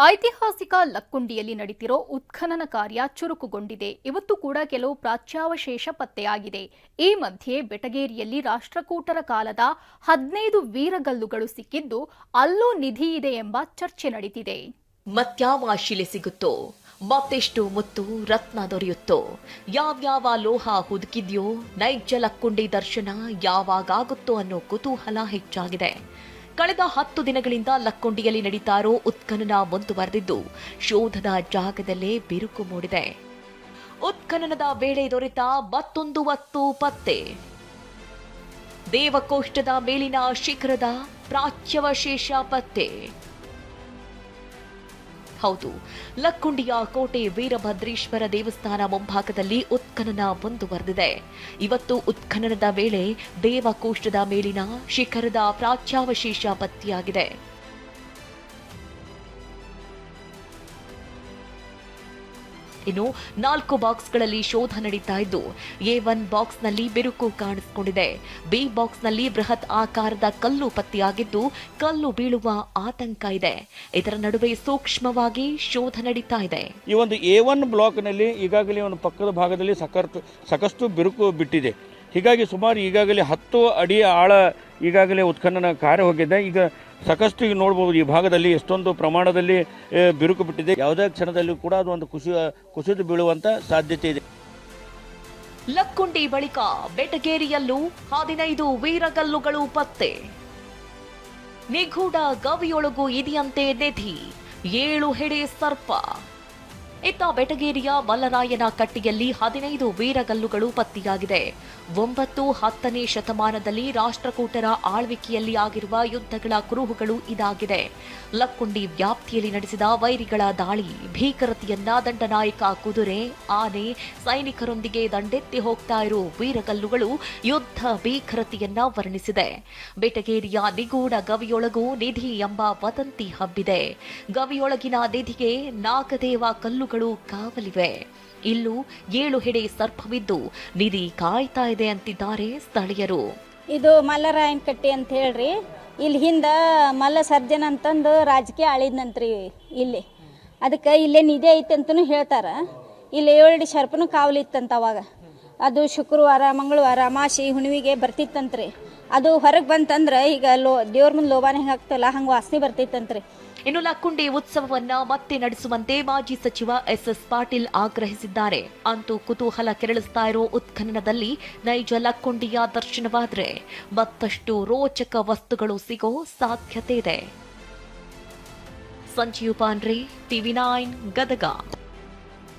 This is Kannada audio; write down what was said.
ಐತಿಹಾಸಿಕ ಲಕ್ಕುಂಡಿಯಲ್ಲಿ ನಡೆದಿರೋ ಉತ್ಖನನ ಕಾರ್ಯ ಚುರುಕುಗೊಂಡಿದೆ. ಇವತ್ತು ಕೂಡ ಕೆಲವು ಪ್ರಾಚ್ಯಾವಶೇಷ ಪತ್ತೆಯಾಗಿದೆ. ಈ ಮಧ್ಯೆ ಬೆಟಗೇರಿಯಲ್ಲಿ ರಾಷ್ಟ್ರಕೂಟರ ಕಾಲದ 15 ವೀರಗಲ್ಲುಗಳು ಸಿಕ್ಕಿದ್ದು ಅಲ್ಲೂ ನಿಧಿ ಇದೆ ಎಂಬ ಚರ್ಚೆ ನಡೆದಿದೆ. ಮತ್ಯಾವ ಶಿಲೆ ಸಿಗುತ್ತೋ, ಮತ್ತೆಷ್ಟು ಮುತ್ತು ರತ್ನ ದೊರೆಯುತ್ತೋ, ಯಾವ್ಯಾವ ಲೋಹ ಹುದುಕಿದ್ಯೋ, ನೈಜ ಲಕ್ಕುಂಡಿ ದರ್ಶನ ಯಾವಾಗುತ್ತೋ ಅನ್ನೋ ಕುತೂಹಲ ಹೆಚ್ಚಾಗಿದೆ. ಕಳೆದ 10 ದಿನಗಳಿಂದ ಲಕ್ಕುಂಡಿಯಲ್ಲಿ ನಡೀತಾ ಇರೋ ಉತ್ಖನನ ಮುಂದುವರೆದಿದ್ದು ಶೋಧದ ಜಾಗದಲ್ಲೇ ಬಿರುಕು ಮೂಡಿದೆ. ಉತ್ಖನನದ ವೇಳೆ ದೊರೆತ ಮತ್ತೊಂದು ವಸ್ತು ಪತ್ತೆ. ದೇವಕೋಷ್ಠದ ಮೇಲಿನ ಶಿಖರದ ಪ್ರಾಚ್ಯವಶೇಷ ಪತ್ತೆ. ಹೌದು, ಲಕ್ಕುಂಡಿಯ ಕೋಟೆ ವೀರಭದ್ರೇಶ್ವರ ದೇವಸ್ಥಾನ ಮುಂಭಾಗದಲ್ಲಿ ಉತ್ಖನನ ಮುಂದುವರೆದಿದೆ. ಇವತ್ತು ಉತ್ಖನನದ ವೇಳೆ ದೇವಕೋಷ್ಠದ ಮೇಲಿನ ಶಿಖರದ ಪ್ರಾಚ್ಯಾವಶೇಷ ಪತ್ತೆಯಾಗಿದೆ. ಇನ್ನು 4 ಬಾಕ್ಸ್ಗಳಲ್ಲಿ ಶೋಧ ನಡೀತಾ ಇದ್ದು A1 ಬಾಕ್ಸ್ನಲ್ಲಿ ಬಿರುಕು ಕಾಣಿಸಿಕೊಂಡಿದೆ. B ಬಾಕ್ಸ್ನಲ್ಲಿ ಬೃಹತ್ ಆಕಾರದ ಕಲ್ಲು ಪತ್ತೆಯಾಗಿದ್ದು ಕಲ್ಲು ಬೀಳುವ ಆತಂಕ ಇದೆ. ಇದರ ನಡುವೆ ಸೂಕ್ಷ್ಮವಾಗಿ ಶೋಧ ನಡೀತಾ ಇದೆ. ಈ ಒಂದು A1 ಬ್ಲಾಕ್ನಲ್ಲಿ ಈಗಾಗಲೇ ಒಂದು ಪಕ್ಕದ ಭಾಗದಲ್ಲಿ ಸಾಕಷ್ಟು ಬಿರುಕು ಬಿಟ್ಟಿದೆ. ಹೀಗಾಗಿ ಸುಮಾರು ಈಗಾಗಲೇ 10 ಅಡಿ ಆಳ ಈಗಾಗಲೇ ಉತ್ಖನನ ಕಾರ್ಯ ಹೋಗಿದೆ. ಈಗ ಸಾಕಷ್ಟು ಈಗ ನೋಡ್ಬೋದು ಈ ಭಾಗದಲ್ಲಿ ಎಷ್ಟೊಂದು ಪ್ರಮಾಣದಲ್ಲಿ ಬಿರುಕು ಬಿಟ್ಟಿದೆ. ಯಾವುದೇ ಕ್ಷಣದಲ್ಲಿ ಕೂಡ ಅದು ಒಂದು ಕುಸಿದು ಬೀಳುವಂತ ಸಾಧ್ಯತೆ ಇದೆ. ಲಕ್ಕುಂಡಿ ಬಳಿಕ ಬೆಟಗೇರಿಯಲ್ಲೂ 15 ವೀರಗಲ್ಲುಗಳು ಪತ್ತೆ. ನಿಗೂಢ ಗವಿಯೊಳಗೂ ಇದೆಯಂತೆ ನಿಧಿ, 7 ಹೆಡೆ ಸರ್ಪ. ಇತ್ತ ಬೆಟಗೇರಿಯ ಮಲ್ಲರಾಯನ ಕಟ್ಟಿಯಲ್ಲಿ 15 ವೀರಗಲ್ಲುಗಳು ಪತ್ತೆಯಾಗಿದೆ. 9-10ನೇ ಶತಮಾನದಲ್ಲಿ ರಾಷ್ಟ್ರಕೂಟರ ಆಳ್ವಿಕೆಯಲ್ಲಿ ಆಗಿರುವ ಯುದ್ಧಗಳ ಕುರುಹುಗಳು ಇದಾಗಿದೆ. ಲಕ್ಕುಂಡಿ ವ್ಯಾಪ್ತಿಯಲ್ಲಿ ನಡೆಸಿದ ವೈರಿಗಳ ದಾಳಿ, ಭೀಕರತೆಯನ್ನ ದಂಡನಾಯಕ ಕುದುರೆ, ಆನೆ, ಸೈನಿಕರೊಂದಿಗೆ ದಂಡೆತ್ತಿ ಹೋಗ್ತಾ ಇರೋ ವೀರಗಲ್ಲುಗಳು ಯುದ್ಧ ಭೀಕರತೆಯನ್ನ ವರ್ಣಿಸಿದೆ. ಬೆಟಗೇರಿಯ ನಿಗೂಢ ಗವಿಯೊಳಗೂ ನಿಧಿ ಎಂಬ ವದಂತಿ ಹಬ್ಬಿದೆ. ಗವಿಯೊಳಗಿನ ನಿಧಿಗೆ ನಾಗದೇವ ಕಲ್ಲುಗಳು ಕಾವಲಿವೆ. ಇಲ್ಲೂ 7 ಹೆಡೆ ಸರ್ಪವಿದ್ದು ನಿಧಿ ಕಾಯ್ತಾ ಇದೆ ಅಂತಿದ್ದಾರೆ ಸ್ಥಳೀಯರು. ಇದು ಮಲ್ಲರಾಯನ ಕಟ್ಟಿ ಅಂತ ಹೇಳ್ರಿ. ಇಲ್ಲಿ ಹಿಂದ ಮಲ್ಲ ಸರ್ಜನ್ ಅಂತಂದು ರಾಜಕೀಯ ಆಳಿದ್ನಂತ್ರಿ ಇಲ್ಲಿ. ಅದಕ್ಕೆ ಇಲ್ಲೇ ನಿಧಿ ಐತೆ ಅಂತಲೂ ಹೇಳ್ತಾರ. ಇಲ್ಲಿ 7 ಸರ್ಪನು ಕಾವಲಿತ್ತಂತ ಅವಾಗ. ಅದು ಶುಕ್ರವಾರ, ಮಂಗಳವಾರ, ಅಮಾವಾಸ್ಯೆ, ಹುಣ್ಣಿಮೆಗೆ ಬರ್ತಿತ್ತಂತ್ರಿ. ಅದು ಹೊರಗೆ ಬಂತಂದ್ರೆ ಈಗ ದೇವ್ರ ಮುಂದೆ ಲೋಬಾನ ಹೆಂಗೆ ಆಗ್ತಲ್ಲ ಹಂಗೆ ವಾಸನೆ ಬರ್ತಿತ್ತಂತ್ರಿ. ಇನ್ನು ಲಕ್ಕುಂಡಿ ಉತ್ಸವವನ್ನ ಮತ್ತೆ ನಡೆಸುವಂತೆ ಮಾಜಿ ಸಚಿವ SS ಪಾಟೀಲ್ ಆಗ್ರಹಿಸಿದ್ದಾರೆ. ಅಂತೂ ಕುತೂಹಲ ಕೆರಳಿಸ್ತಾ ಇರೋ ಉತ್ಖನನದಲ್ಲಿ ನೈಜ ಲಕ್ಕುಂಡಿಯ ದರ್ಶನವಾದ್ರೆ ಮತ್ತಷ್ಟು ರೋಚಕ ವಸ್ತುಗಳು ಸಿಗೋ ಸಾಧ್ಯತೆ ಇದೆ. ಸಂಜೀವ್ ಪಾಂಡ್ರೆ, TV9 ಗದಗ.